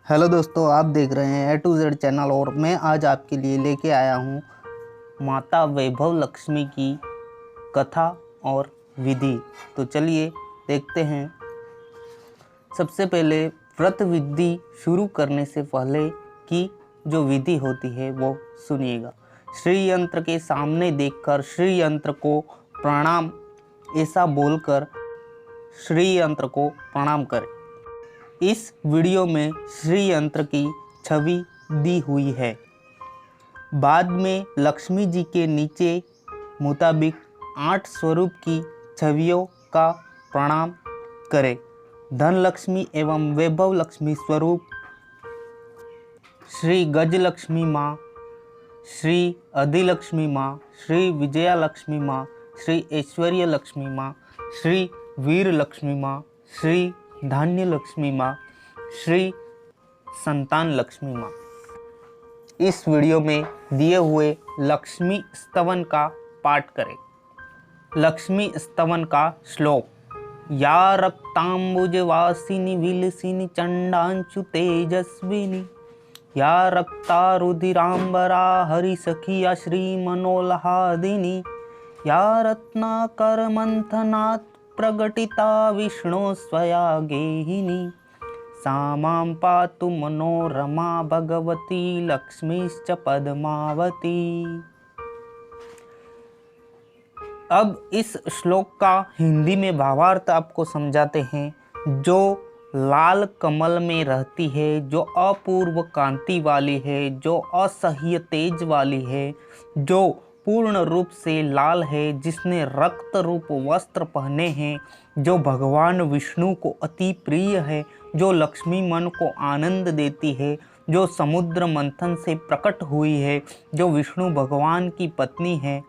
Hello दोस्तों, आप देख रहे हैं A to Z चैनल और मैं आज आपके लिए लेके आया हूँ माता वैभव लक्ष्मी की कथा और विधि। तो चलिए देखते हैं। सबसे पहले व्रत विधि शुरू करने से पहले की जो विधि होती है वो सुनिएगा। श्री यंत्र के सामने देखकर श्री यंत्र को प्रणाम ऐसा बोलकर श्री यंत्र को प्रणाम करें। इस वीडियो में श्री यंत्र की छवि दी हुई है। बाद में लक्ष्मी जी के नीचे मुताबिक 8 स्वरूप की छवियों का प्रणाम करें। धन लक्ष्मी एवं वैभव लक्ष्मी स्वरूप श्री गजलक्ष्मी माँ, श्री अधिलक्ष्मी माँ, श्री विजया लक्ष्मी माँ, श्री ऐश्वर्य लक्ष्मी माँ, श्री वीर लक्ष्मी माँ, श्री धान्य लक्ष्मी माँ, श्री संतान लक्ष्मी माँ। इस वीडियो में दिए हुए लक्ष्मी स्तवन का पाठ करें। लक्ष्मी स्तवन का श्लोक। या रक्तांबुज वासिनी विलसिनी चंडांशु तेजस्विनी, या रक्ता रुधिरांबरा हरिसखिया श्री मनोल्लादिनी, या रत्नाकर मंथनात् प्रगटिता विष्णु स्वया गेहिनी, सा मां पातु मनोरमा भगवती लक्ष्मीश्च पद्मावती। अब इस श्लोक का हिंदी में भावार्थ आपको समझाते हैं। जो लाल कमल में रहती है, जो अपूर्व कांति वाली है, जो असह्य तेज वाली है, जो पूर्ण रूप से लाल है, जिसने रक्त रूप वस्त्र पहने हैं, जो भगवान विष्णु को अति प्रिय है, जो लक्ष्मी मन को आनंद देती है, जो समुद्र मंथन से प्रकट हुई है, जो विष्णु भगवान की पत्नी है,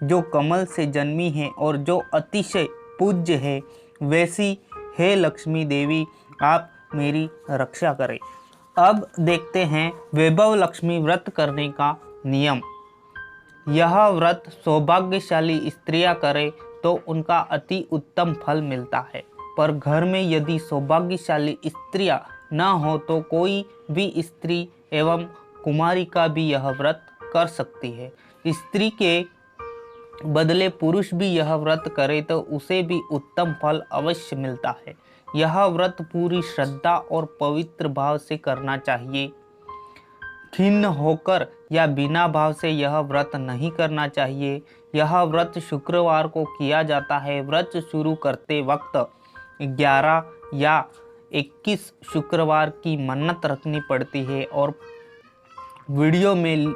जो कमल से जन्मी है और जो अतिशय पूज्य है, वैसी हे लक्ष्मी देवी आप मेरी रक्षा करें। अब देखते हैं वैभव लक्ष्मी व्रत करने का नियम। यह व्रत सौभाग्यशाली स्त्रियां करें तो उनका अति उत्तम फल मिलता है, पर घर में यदि सौभाग्यशाली स्त्रियां न हो तो कोई भी स्त्री एवं कुमारी का भी यह व्रत कर सकती है। स्त्री के बदले पुरुष भी यह व्रत करे तो उसे भी उत्तम फल अवश्य मिलता है। यह व्रत पूरी श्रद्धा और पवित्र भाव से करना चाहिए। खिन्न होकर या बिना भाव से यह व्रत नहीं करना चाहिए। यह व्रत शुक्रवार को किया जाता है। व्रत शुरू करते वक्त 11 या 21 शुक्रवार की मन्नत रखनी पड़ती है और वीडियो में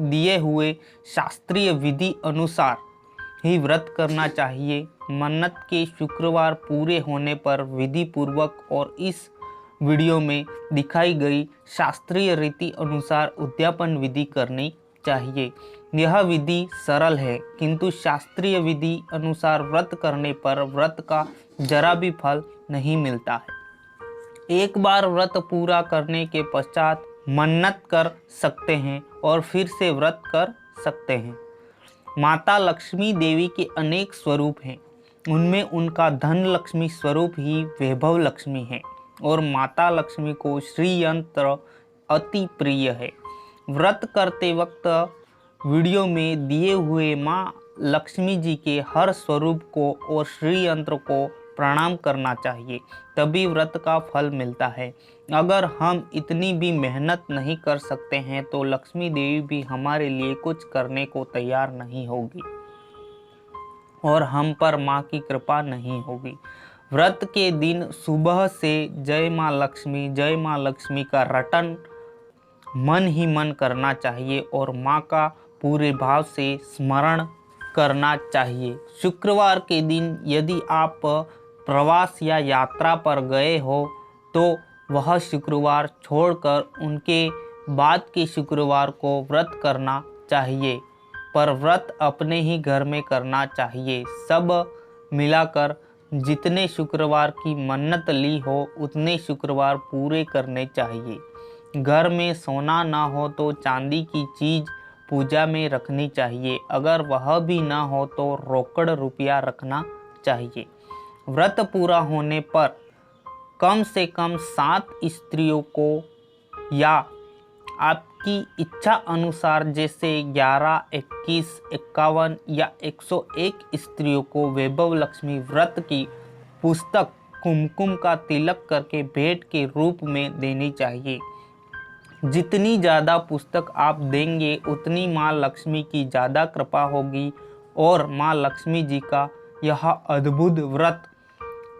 दिए हुए शास्त्रीय विधि अनुसार ही व्रत करना चाहिए। मन्नत के शुक्रवार पूरे होने पर विधि पूर्वक और इस वीडियो में दिखाई गई शास्त्रीय रीति अनुसार उद्यापन विधि करनी चाहिए। यह विधि सरल है, किंतु शास्त्रीय विधि अनुसार व्रत करने पर व्रत का जरा भी फल नहीं मिलता है। एक बार व्रत पूरा करने के पश्चात मन्नत कर सकते हैं और फिर से व्रत कर सकते हैं। माता लक्ष्मी देवी के अनेक स्वरूप हैं, उनमें उनका धन लक्ष्मी स्वरूप ही वैभव लक्ष्मी है और माता लक्ष्मी को श्री यंत्र अति प्रिय है। व्रत करते वक्त वीडियो में दिए हुए माँ लक्ष्मी जी के हर स्वरूप को और श्री यंत्र को प्रणाम करना चाहिए, तभी व्रत का फल मिलता है। अगर हम इतनी भी मेहनत नहीं कर सकते हैं तो लक्ष्मी देवी भी हमारे लिए कुछ करने को तैयार नहीं होगी और हम पर माँ की कृपा नहीं होगी। व्रत के दिन सुबह से जय माँ लक्ष्मी का रटन मन ही मन करना चाहिए और माँ का पूरे भाव से स्मरण करना चाहिए। शुक्रवार के दिन यदि आप प्रवास या यात्रा पर गए हो तो वह शुक्रवार छोड़कर उनके बाद के शुक्रवार को व्रत करना चाहिए, पर व्रत अपने ही घर में करना चाहिए। सब मिलाकर जितने शुक्रवार की मन्नत ली हो उतने शुक्रवार पूरे करने चाहिए। घर में सोना ना हो तो चांदी की चीज़ पूजा में रखनी चाहिए। अगर वह भी ना हो तो रोकड़ रुपया रखना चाहिए। व्रत पूरा होने पर कम से कम 7 स्त्रियों को या आपकी इच्छा अनुसार जैसे 11, 21, 51 या 101 स्त्रियों को वैभव लक्ष्मी व्रत की पुस्तक कुमकुम का तिलक करके भेंट के रूप में देनी चाहिए। जितनी ज़्यादा पुस्तक आप देंगे उतनी माँ लक्ष्मी की ज़्यादा कृपा होगी और माँ लक्ष्मी जी का यह अद्भुत व्रत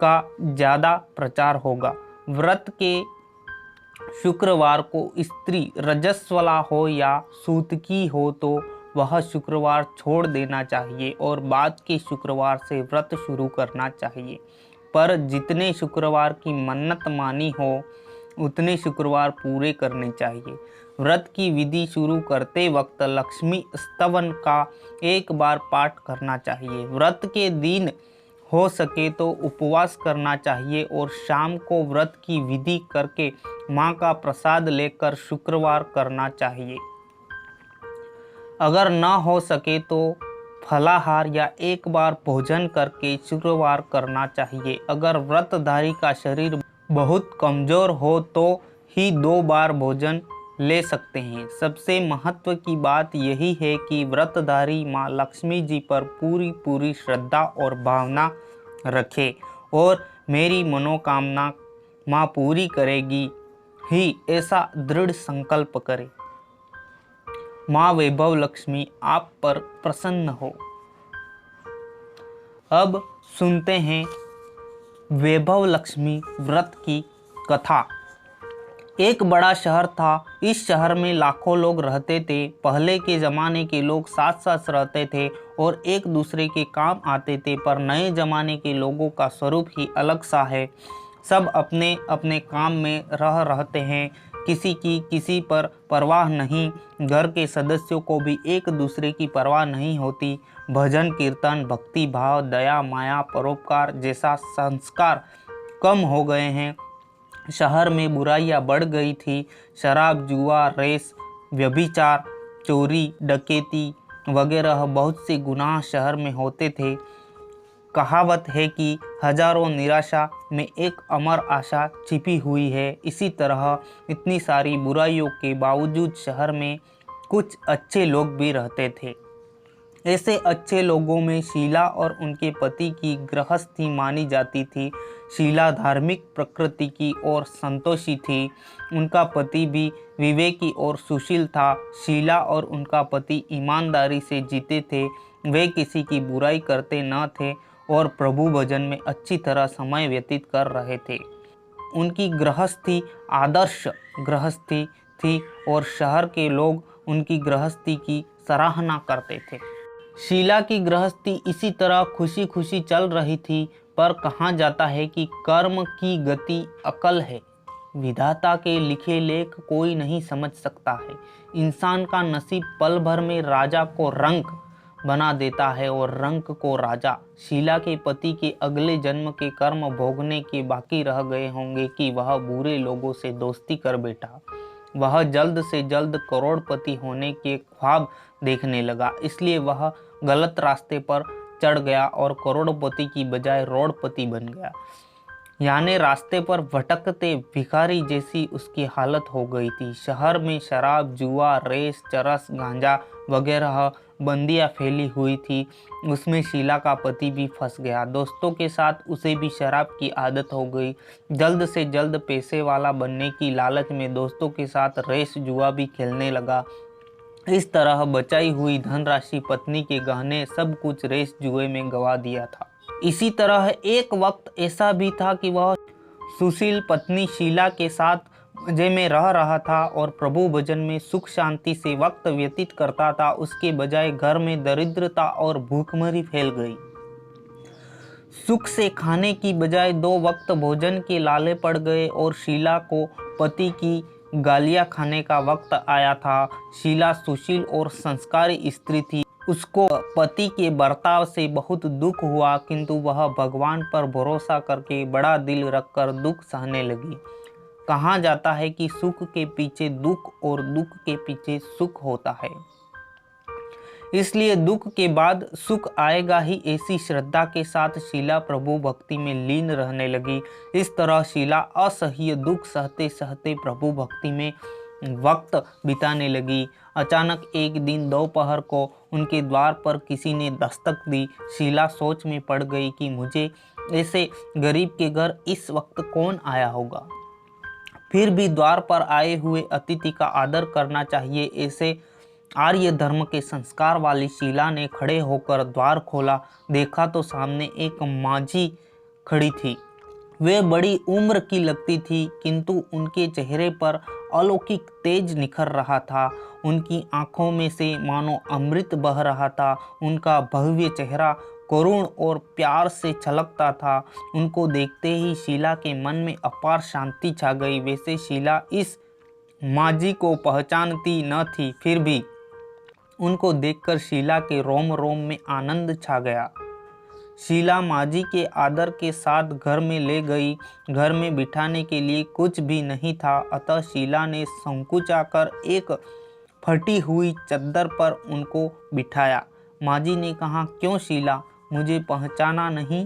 का ज़्यादा प्रचार होगा। व्रत के शुक्रवार को स्त्री रजस्वला हो या सूतकी हो तो वह शुक्रवार छोड़ देना चाहिए और बाद के शुक्रवार से व्रत शुरू करना चाहिए। पर जितने शुक्रवार की मन्नत मानी हो उतने शुक्रवार पूरे करने चाहिए। व्रत की विधि शुरू करते वक्त लक्ष्मी स्तवन का एक बार पाठ करना चाहिए। व्रत के दिन हो सके तो उपवास करना चाहिए और शाम को व्रत की विधि करके माँ का प्रसाद लेकर शुक्रवार करना चाहिए। अगर न हो सके तो फलाहार या एक बार भोजन करके शुक्रवार करना चाहिए। अगर व्रतधारी का शरीर बहुत कमज़ोर हो तो ही 2 बार भोजन ले सकते हैं। सबसे महत्व की बात यही है कि व्रतधारी माँ लक्ष्मी जी पर पूरी श्रद्धा और भावना रखे और मेरी मनोकामना माँ पूरी करेगी ही ऐसा दृढ़ संकल्प करे। माँ वैभव लक्ष्मी आप पर प्रसन्न हो। अब सुनते हैं वैभव लक्ष्मी व्रत की कथा। एक बड़ा शहर था। इस शहर में लाखों लोग रहते थे। पहले के ज़माने के लोग साथ साथ रहते थे और एक दूसरे के काम आते थे, पर नए ज़माने के लोगों का स्वरूप ही अलग सा है। सब अपने अपने काम में रहते हैं। किसी की किसी पर परवाह नहीं। घर के सदस्यों को भी एक दूसरे की परवाह नहीं होती। भजन कीर्तन, भक्ति भाव, दया माया, परोपकार जैसा संस्कार कम हो गए हैं। शहर में बुराइयां बढ़ गई थी। शराब, जुआ, रेस, व्यभिचार, चोरी, डकैती वगैरह बहुत से गुनाह शहर में होते थे। कहावत है कि हजारों निराशा में एक अमर आशा छिपी हुई है। इसी तरह इतनी सारी बुराइयों के बावजूद शहर में कुछ अच्छे लोग भी रहते थे। ऐसे अच्छे लोगों में शीला और उनके पति की गृहस्थी मानी जाती थी। शीला धार्मिक प्रकृति की और संतोषी थी। उनका पति भी विवेकी और सुशील था। शीला और उनका पति ईमानदारी से जीते थे। वे किसी की बुराई करते न थे और प्रभु भजन में अच्छी तरह समय व्यतीत कर रहे थे। उनकी गृहस्थी आदर्श गृहस्थी थी और शहर के लोग उनकी गृहस्थी की सराहना करते थे। शीला की गृहस्थी इसी तरह खुशी खुशी चल रही थी, पर कहा जाता है कि कर्म की गति अकल है। विधाता के लिखे लेख कोई नहीं समझ सकता है। इंसान का नसीब पल भर में राजा को रंक बना देता है और रंक को राजा। शीला के पति के अगले जन्म के कर्म भोगने के बाकी रह गए होंगे कि वह बुरे लोगों से दोस्ती कर बैठा। वह जल्द से जल्द करोड़पति होने के ख्वाब देखने लगा, इसलिए वह गलत रास्ते पर चढ़ गया और करोड़पति की बजाय रोडपति बन गया। यानी रास्ते पर भटकते भिखारी जैसी उसकी हालत हो गई थी। शहर में शराब, जुआ, रेस, चरस, गांजा वगैरह बंदियां फैली हुई थी। उसमें शीला का पति भी फंस गया। दोस्तों के साथ उसे भी शराब की आदत हो गई। जल्द से जल्द पैसे वाला बनने की लालच में दोस्तों के साथ रेस जुआ भी खेलने लगा। इस तरह बचाई हुई धनराशि, पत्नी के गहने, सब कुछ रेस जुए में गवा दिया था। इसी तरह एक वक्त ऐसा भी था कि वह सुशील पत्नी शीला के साथ मजे में रह रहा था और प्रभु भजन में सुख शांति से वक्त व्यतीत करता था। उसके बजाय घर में दरिद्रता और भूखमरी फैल गई। सुख से खाने की बजाय 2 वक्त भोजन के लाले पड़ गए और शीला को पति की गालियां खाने का वक्त आया था। शीला सुशील और संस्कारी स्त्री थी। उसको पति के बर्ताव से बहुत दुख हुआ, किंतु वह भगवान पर भरोसा करके बड़ा दिल रखकर दुख सहने लगी। कहा जाता है कि सुख के पीछे दुख और दुख के पीछे सुख होता है, इसलिए दुख के बाद सुख आएगा ही, ऐसी श्रद्धा के साथ शीला प्रभु भक्ति में लीन रहने लगी। इस तरह शीला असह्य दुख सहते सहते प्रभु भक्ति में वक्त बिताने लगी। अचानक एक दिन दोपहर को उनके द्वार पर किसी ने दस्तक दी। शीला सोच में पड़ गई कि मुझे ऐसे गरीब के घर इस वक्त कौन आया होगा। फिर भी द्वार पर आए हुए अतिथि का आदर करना चाहिए, ऐसे आर्य धर्म के संस्कार वाली शीला ने खड़े होकर द्वार खोला। देखा तो सामने एक माझी खड़ी थी। वे बड़ी उम्र की लगती थी, किंतु उनके चेहरे पर अलौकिक तेज निखर रहा था। उनकी आंखों में से मानो अमृत बह रहा था। उनका भव्य चेहरा करुण और प्यार से छलकता था। उनको देखते ही शीला के मन में अपार शांति छा गई। वैसे शीला इस माझी को पहचानती न थी, फिर भी उनको देखकर शीला के रोम रोम में आनंद छा गया। शीला माझी के आदर के साथ घर में ले गई। घर में बिठाने के लिए कुछ भी नहीं था, अतः शीला ने संकुचाकर एक फटी हुई चद्दर पर उनको बिठाया। माझी ने कहा, क्यों शीला, मुझे पहचाना नहीं?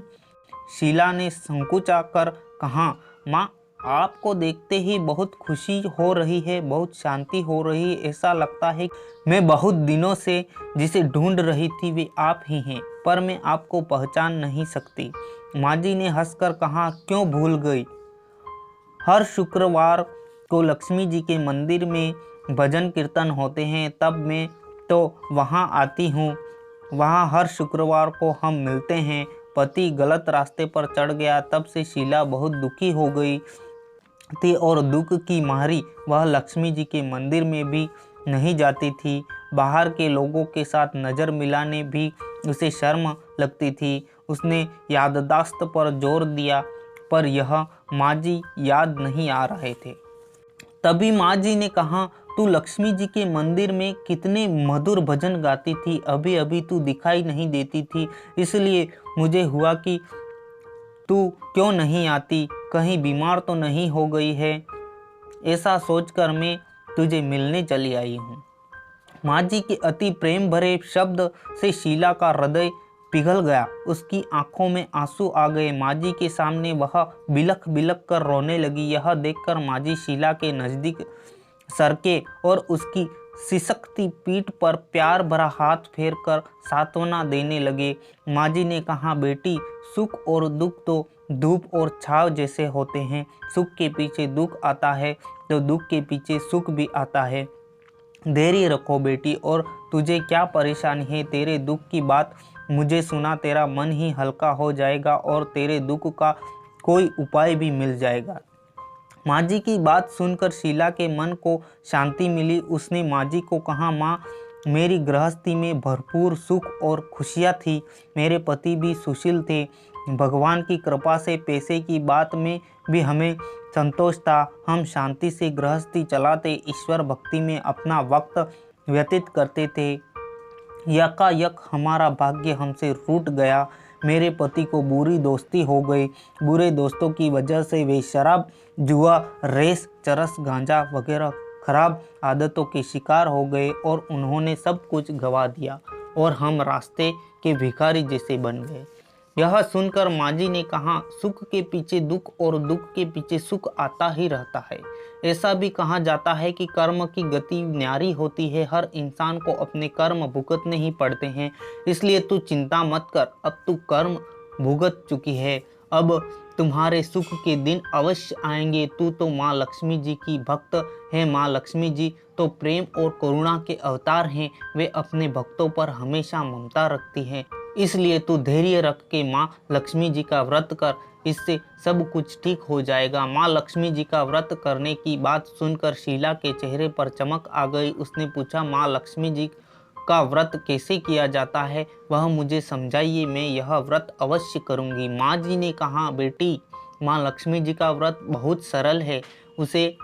शीला ने संकुचाकर कहा, माँ, आपको देखते ही बहुत खुशी हो रही है, बहुत शांति हो रही है। ऐसा लगता है मैं बहुत दिनों से जिसे ढूंढ रही थी वे आप ही हैं, पर मैं आपको पहचान नहीं सकती। माझी ने हंसकर कहा, क्यों भूल गई? हर शुक्रवार को लक्ष्मी जी के मंदिर में भजन कीर्तन होते हैं, तब मैं तो वहाँ आती हूँ। वहाँ हर शुक्रवार को हम मिलते हैं। पति गलत रास्ते पर चढ़ गया, तब से शीला बहुत दुखी हो गई थी और दुख की मारी वह लक्ष्मी जी के मंदिर में भी नहीं जाती थी। बाहर के लोगों के साथ नज़र मिलाने भी उसे शर्म लगती थी। उसने याददाश्त पर जोर दिया, पर यह माझी याद नहीं आ रहे थे। तभी माझी ने कहा, तू लक्ष्मी जी के मंदिर में कितने मधुर भजन गाती थी, अभी अभी तू दिखाई नहीं देती थी, इसलिए मुझे हुआ कि तू क्यों नहीं आती, कहीं बीमार तो नहीं हो गई है। ऐसा सोचकर मैं तुझे मिलने चली आई हूँ। माझी के अति प्रेम भरे शब्द से शीला का हृदय पिघल गया। उसकी आंखों में आंसू आ गए। माझी के सामने वह बिलख बिलख कर रोने लगी। यह देखकर माझी शीला के नज़दीक सरके और उसकी सिसकती पीठ पर प्यार भरा हाथ फेर कर सांत्वना देने लगे। माझी ने कहा, बेटी, सुख और दुख तो धूप और छाव जैसे होते हैं। सुख के पीछे दुख आता है तो दुख के पीछे सुख भी आता है। धैर्य रखो बेटी, और तुझे क्या परेशानी है? तेरे दुख की बात मुझे सुना, तेरा मन ही हल्का हो जाएगा और तेरे दुख का कोई उपाय भी मिल जाएगा। माझी की बात सुनकर शीला के मन को शांति मिली। उसने माझी को कहा, माँ, मेरी गृहस्थी में भरपूर सुख और खुशियाँ थी। मेरे पति भी सुशील थे। भगवान की कृपा से पैसे की बात में भी हमें संतोष था। हम शांति से गृहस्थी चलाते, ईश्वर भक्ति में अपना वक्त व्यतीत करते थे। यकायक हमारा भाग्य हमसे रूठ गया। मेरे पति को बुरी दोस्ती हो गई। बुरे दोस्तों की वजह से वे शराब, जुआ, रेस, चरस, गांजा वगैरह खराब आदतों के शिकार हो गए और उन्होंने सब कुछ गंवा दिया और हम रास्ते के भिखारी जैसे बन गए। यह सुनकर माझी ने कहा, सुख के पीछे दुख और दुख के पीछे सुख आता ही रहता है। ऐसा भी कहा जाता है कि कर्म की गति न्यारी होती है। हर इंसान को अपने कर्म भुगतने ही पड़ते हैं, इसलिए तू चिंता मत कर। अब तू कर्म भुगत चुकी है, अब तुम्हारे सुख के दिन अवश्य आएंगे। तू तो माँ लक्ष्मी जी की भक्त है। माँ लक्ष्मी जी तो प्रेम और करुणा के अवतार हैं। वे अपने भक्तों पर हमेशा ममता रखती हैं। इसलिए तू धैर्य रख के माँ लक्ष्मी जी का व्रत कर, इससे सब कुछ ठीक हो जाएगा। माँ लक्ष्मी जी का व्रत करने की बात सुनकर शीला के चेहरे पर चमक आ गई। उसने पूछा, माँ लक्ष्मी जी का व्रत कैसे किया जाता है, वह मुझे समझाइए, मैं यह व्रत अवश्य करूँगी। माँ जी ने कहा, बेटी, माँ लक्ष्मी जी का व्रत बहुत सरल है। उसे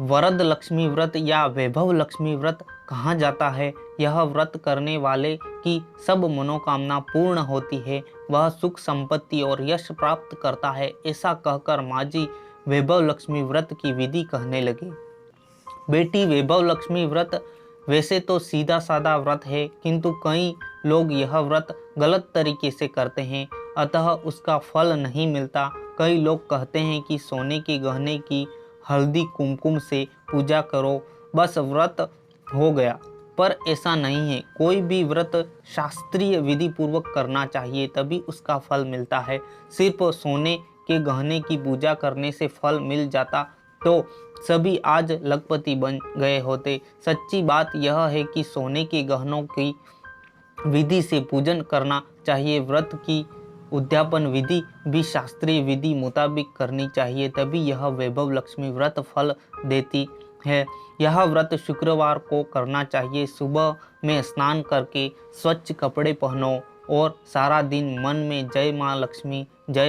वरद लक्ष्मी व्रत या वैभव लक्ष्मी व्रत कहा जाता है। यह व्रत करने वाले की सब मनोकामना पूर्ण होती है। वह सुख संपत्ति और यश प्राप्त करता है। ऐसा कहकर माझी वैभव लक्ष्मी व्रत की विधि कहने लगे। बेटी, वैभव लक्ष्मी व्रत वैसे तो सीधा साधा व्रत है, किंतु कई लोग यह व्रत गलत तरीके से करते हैं, अतः उसका फल नहीं मिलता। कई लोग कहते हैं कि सोने के गहने की हल्दी कुमकुम से पूजा करो, बस व्रत हो गया। पर ऐसा नहीं है। कोई भी व्रत शास्त्रीय विधि पूर्वक करना चाहिए, तभी उसका फल मिलता है। सिर्फ सोने के गहने की पूजा करने से फल मिल जाता तो सभी आज लखपति बन गए होते। सच्ची बात यह है कि सोने के गहनों की विधि से पूजन करना चाहिए। व्रत की उद्यापन विधि भी शास्त्रीय विधि मुताबिक करनी चाहिए, तभी यह वैभव लक्ष्मी व्रत फल देती है। यह व्रत शुक्रवार को करना चाहिए। सुबह में स्नान करके स्वच्छ कपड़े पहनो और सारा दिन मन में जय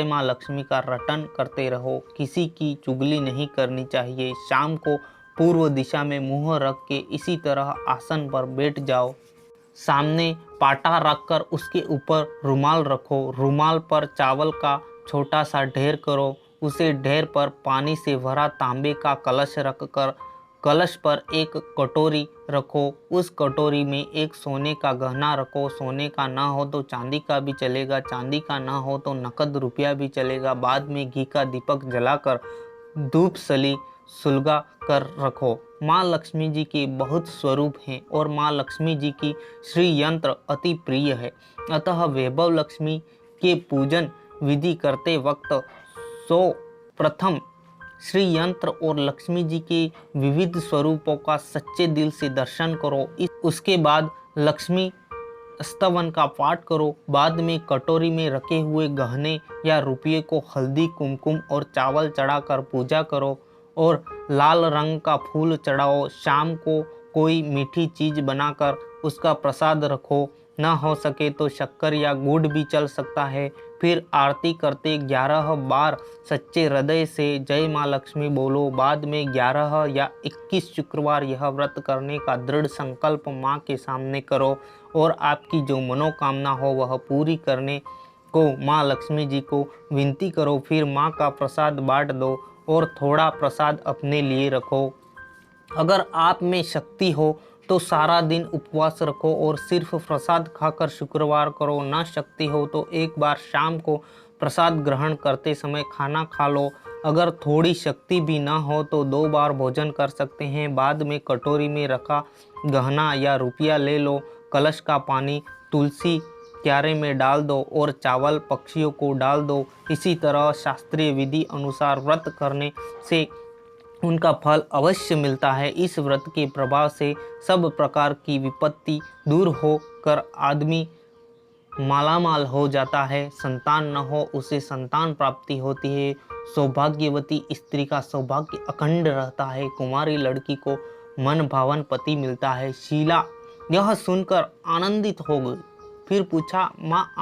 माँ लक्ष्मी का रटन करते रहो। किसी की चुगली नहीं करनी चाहिए। शाम को पूर्व दिशा में मुंह रख के इसी तरह आसन पर बैठ जाओ। सामने पाटा रखकर उसके ऊपर रुमाल रखो। रुमाल पर चावल का छोटा सा ढेर करो। उसे ढेर पर पानी से भरा तांबे का कलश रखकर कलश पर एक कटोरी रखो। उस कटोरी में एक सोने का गहना रखो। सोने का ना हो तो चांदी का भी चलेगा, चांदी का ना हो तो नकद रुपया भी चलेगा। बाद में घी का दीपक जलाकर धूप सली सुलगा कर रखो। माँ लक्ष्मी जी के बहुत स्वरूप हैं और माँ लक्ष्मी जी की श्री यंत्र अति प्रिय है। अतः वैभव लक्ष्मी के पूजन विधि करते वक्त प्रथम श्री यंत्र और लक्ष्मी जी के विविध स्वरूपों का सच्चे दिल से दर्शन करो। उसके बाद लक्ष्मी स्तवन का पाठ करो। बाद में कटोरी में रखे हुए गहने या रुपये को हल्दी कुमकुम और चावल चढ़ाकर पूजा करो और लाल रंग का फूल चढ़ाओ। शाम को कोई मीठी चीज बनाकर उसका प्रसाद रखो। न हो सके तो शक्कर या गुड़ भी चल सकता है। फिर आरती करते 11 बार सच्चे हृदय से जय माँ लक्ष्मी बोलो। बाद में 11 या 21 शुक्रवार यह व्रत करने का दृढ़ संकल्प माँ के सामने करो और आपकी जो मनोकामना हो वह पूरी करने को माँ लक्ष्मी जी को विनती करो। फिर माँ का प्रसाद बांट दो और थोड़ा प्रसाद अपने लिए रखो। अगर आप में शक्ति हो तो सारा दिन उपवास रखो और सिर्फ प्रसाद खाकर शुक्रवार करो। न शक्ति हो तो एक बार शाम को प्रसाद ग्रहण करते समय खाना खा लो। अगर थोड़ी शक्ति भी न हो तो 2 बार भोजन कर सकते हैं। बाद में कटोरी में रखा गहना या रुपया ले लो। कलश का पानी तुलसी क्यारे में डाल दो और चावल पक्षियों को डाल दो। इसी तरह शास्त्रीय विधि अनुसार व्रत करने से उनका फल अवश्य मिलता है। इस व्रत के प्रभाव से सब प्रकार की विपत्ति दूर होकर आदमी मालामाल हो जाता है। संतान न हो उसे संतान प्राप्ति होती है। सौभाग्यवती स्त्री का सौभाग्य अखंड रहता है। कुमारी लड़की को मन भावन पति मिलता है। शीला यह सुनकर आनंदित हो गई। फिर पूछा, माँ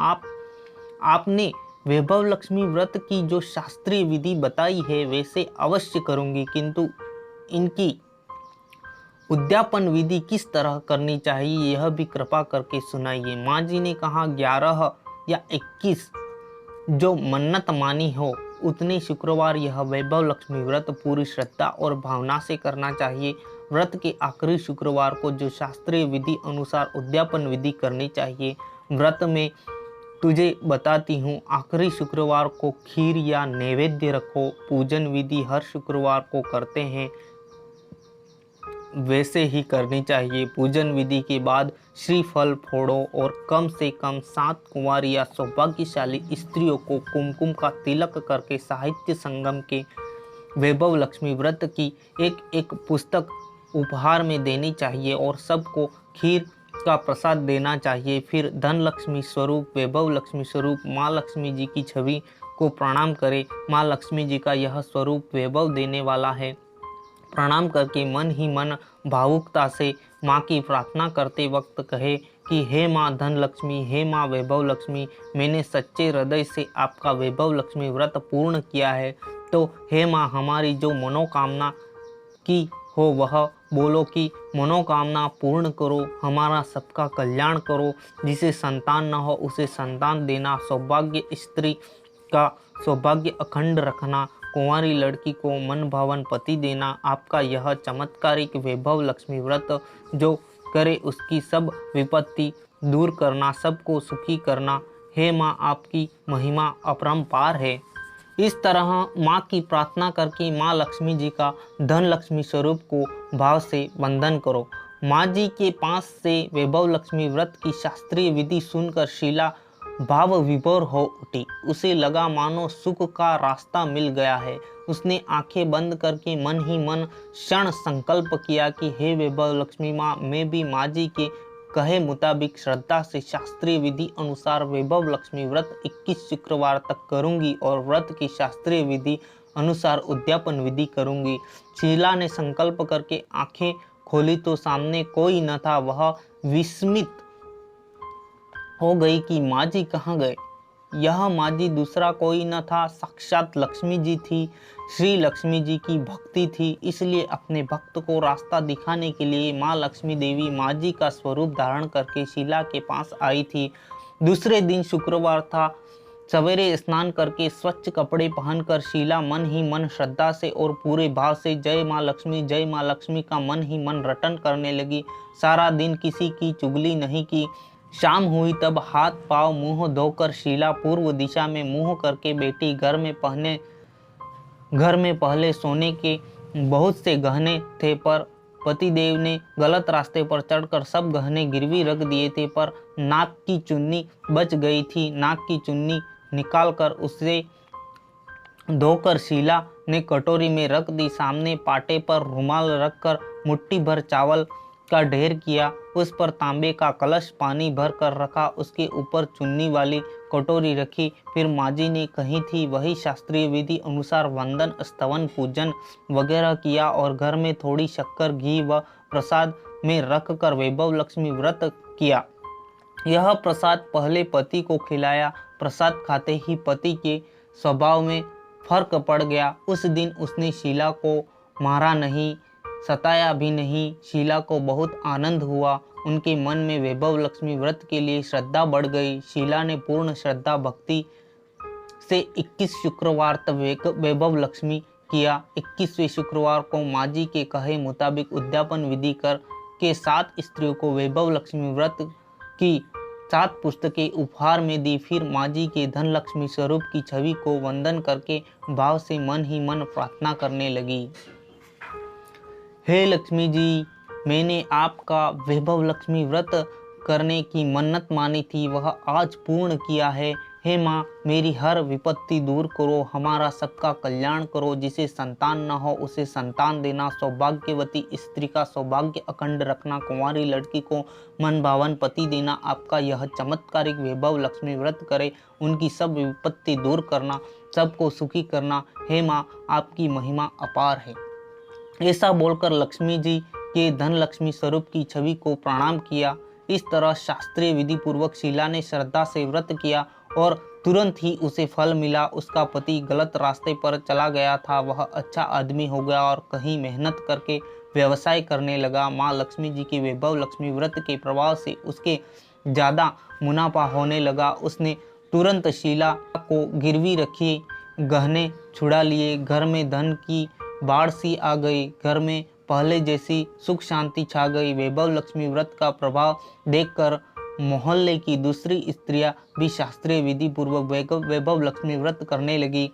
आपने वैभव लक्ष्मी व्रत की जो शास्त्रीय विधि बताई है वैसे अवश्य करूंगी, किंतु इनकी उद्यापन विधि किस तरह करनी चाहिए यह भी कृपा करके सुनाइए। माँ जी ने कहा, 11 या 21 जो मन्नत मानी हो उतने शुक्रवार यह वैभव लक्ष्मी व्रत पूरी श्रद्धा और भावना से करना चाहिए। व्रत के आखिरी शुक्रवार को जो शास्त्रीय विधि अनुसार उद्यापन विधि करनी चाहिए। व्रत में तुझे बताती हूँ, आखिरी शुक्रवार को खीर या नैवेद्य रखो। पूजन विधि हर शुक्रवार को करते हैं वैसे ही करनी चाहिए। पूजन विधि के बाद श्रीफल फोड़ो और कम से कम 7 कुंवारी या सौभाग्यशाली स्त्रियों को कुमकुम का तिलक करके साहित्य संगम के वैभव लक्ष्मी व्रत की एक पुस्तक उपहार में देनी चाहिए और सबको खीर का प्रसाद देना चाहिए। फिर धन लक्ष्मी स्वरूप वैभव लक्ष्मी स्वरूप माँ लक्ष्मी जी की छवि को प्रणाम करें। माँ लक्ष्मी जी का यह स्वरूप वैभव देने वाला है। प्रणाम करके मन ही मन भावुकता से माँ की प्रार्थना करते वक्त कहे कि हे माँ धन लक्ष्मी, हे माँ वैभव लक्ष्मी, मैंने सच्चे हृदय से आपका वैभव लक्ष्मी व्रत पूर्ण किया है। तो हे माँ हमारी जो मनोकामना की हो वह बोलो कि मनोकामना पूर्ण करो, हमारा सबका कल्याण करो। जिसे संतान न हो उसे संतान देना, सौभाग्य स्त्री का सौभाग्य अखंड रखना, कुंवारी लड़की को मन भावन पति देना। आपका यह चमत्कारिक वैभव लक्ष्मी व्रत जो करे उसकी सब विपत्ति दूर करना, सबको सुखी करना। हे माँ आपकी महिमा अपरंपार है। इस तरह माँ की प्रार्थना करके माँ लक्ष्मी जी का धन लक्ष्मी स्वरूप को भाव से वंदन करो। माँ जी के पास से वैभव लक्ष्मी व्रत की शास्त्रीय विधि सुनकर शीला भाव विभोर हो उठी। उसे लगा मानो सुख का रास्ता मिल गया है। उसने आंखें बंद करके मन ही मन क्षण संकल्प किया कि हे वैभव लक्ष्मी माँ, मैं भी माँ जी के कहे मुताबिक श्रद्धा से शास्त्रीय विधि अनुसार वैभव लक्ष्मी व्रत 21 शुक्रवार तक करूंगी और व्रत की शास्त्रीय विधि अनुसार उद्यापन विधि करूंगी। शीला ने संकल्प करके आंखें खोली तो सामने कोई न था। वह विस्मित हो गई कि माँ जी कहाँ गए। यह माँ जी दूसरा कोई न था, साक्षात लक्ष्मी जी थी। श्री लक्ष्मी जी की भक्ति थी, इसलिए अपने भक्त को रास्ता दिखाने के लिए माँ लक्ष्मी देवी माँ जी का स्वरूप धारण करके शीला के पास आई थी। दूसरे दिन शुक्रवार था। सवेरे स्नान करके स्वच्छ कपड़े पहनकर शीला मन ही मन श्रद्धा से और पूरे भाव से जय माँ लक्ष्मी का मन ही मन रटन करने लगी। सारा दिन किसी की चुगली नहीं की। शाम हुई तब हाथ पांव मुंह धोकर शीला पूर्व दिशा में मुंह करके बैठी। घर में पहले सोने के बहुत से गहने थे, पर पतिदेव ने गलत रास्ते पर चढ़कर सब गहने गिरवी रख दिए थे। पर नाक की चुन्नी बच गई थी। नाक की चुन्नी निकालकर उसे धोकर शीला ने कटोरी में रख दी। सामने पाटे पर रुमाल रखकर मुट्ठी भर चावल का ढेर किया। उस पर तांबे का कलश पानी भर कर रखा। उसके ऊपर चुन्नी वाली कटोरी रखी। फिर माँ जी ने कही थी वही शास्त्रीय विधि अनुसार वंदन स्तवन पूजन वगैरह किया और घर में थोड़ी शक्कर घी व प्रसाद में रख कर वैभव लक्ष्मी व्रत किया। यह प्रसाद पहले पति को खिलाया। प्रसाद खाते ही पति के स्वभाव में फर्क पड़ गया। उस दिन उसने शीला को मारा नहीं, सताया भी नहीं। शीला को बहुत आनंद हुआ। उनके मन में वैभव लक्ष्मी व्रत के लिए श्रद्धा बढ़ गई। शीला ने पूर्ण श्रद्धा भक्ति से 21 शुक्रवार तक वैभव लक्ष्मी किया। 21वें शुक्रवार को माँ जी के कहे मुताबिक उद्यापन विधि कर के 7 स्त्रियों को वैभव लक्ष्मी व्रत की 7 पुस्तकें उपहार में दी। फिर माँ जी के धन लक्ष्मी स्वरूप की छवि को वंदन करके भाव से मन ही मन प्रार्थना करने लगी। हे लक्ष्मी जी, मैंने आपका वैभव लक्ष्मी व्रत करने की मन्नत मानी थी, वह आज पूर्ण किया है। हे माँ, मेरी हर विपत्ति दूर करो, हमारा सबका कल्याण करो। जिसे संतान न हो उसे संतान देना, सौभाग्यवती स्त्री का सौभाग्य अखंड रखना, कुंवारी लड़की को मन भावन पति देना। आपका यह चमत्कारिक वैभव लक्ष्मी व्रत करे, उनकी सब विपत्ति दूर करना, सबको सुखी करना। हे माँ, आपकी महिमा अपार है। ऐसा बोलकर लक्ष्मी जी के धन लक्ष्मी स्वरूप की छवि को प्रणाम किया। इस तरह शास्त्रीय विधि पूर्वक शीला ने श्रद्धा से व्रत किया और तुरंत ही उसे फल मिला। उसका पति गलत रास्ते पर चला गया था, वह अच्छा आदमी हो गया और कहीं मेहनत करके व्यवसाय करने लगा। माँ लक्ष्मी जी के वैभव लक्ष्मी व्रत के प्रभाव से उसके ज़्यादा मुनाफा होने लगा। उसने तुरंत शीला को गिरवी रखी गहने छुड़ा लिए। घर में धन की बाढ़ सी आ गई। घर में पहले जैसी सुख शांति छा गई। वैभव लक्ष्मी व्रत का प्रभाव देखकर मोहल्ले की दूसरी स्त्रियां भी शास्त्रीय विधि पूर्वक वैभव लक्ष्मी व्रत करने लगी।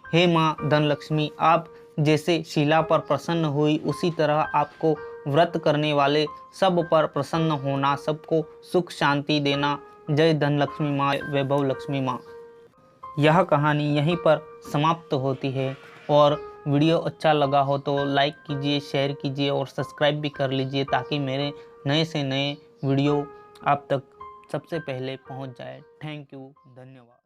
हे माँ धन लक्ष्मी, आप जैसे शीला पर प्रसन्न हुई, उसी तरह आपको व्रत करने वाले सब पर प्रसन्न होना, सबको सुख शांति देना। जय धन लक्ष्मी माँ, वैभव लक्ष्मी माँ। यह कहानी यहीं पर समाप्त होती है और वीडियो अच्छा लगा हो तो लाइक कीजिए, शेयर कीजिए और सब्सक्राइब भी कर लीजिए ताकि मेरे नए से नए वीडियो आप तक सबसे पहले पहुंच जाए। थैंक यू, धन्यवाद।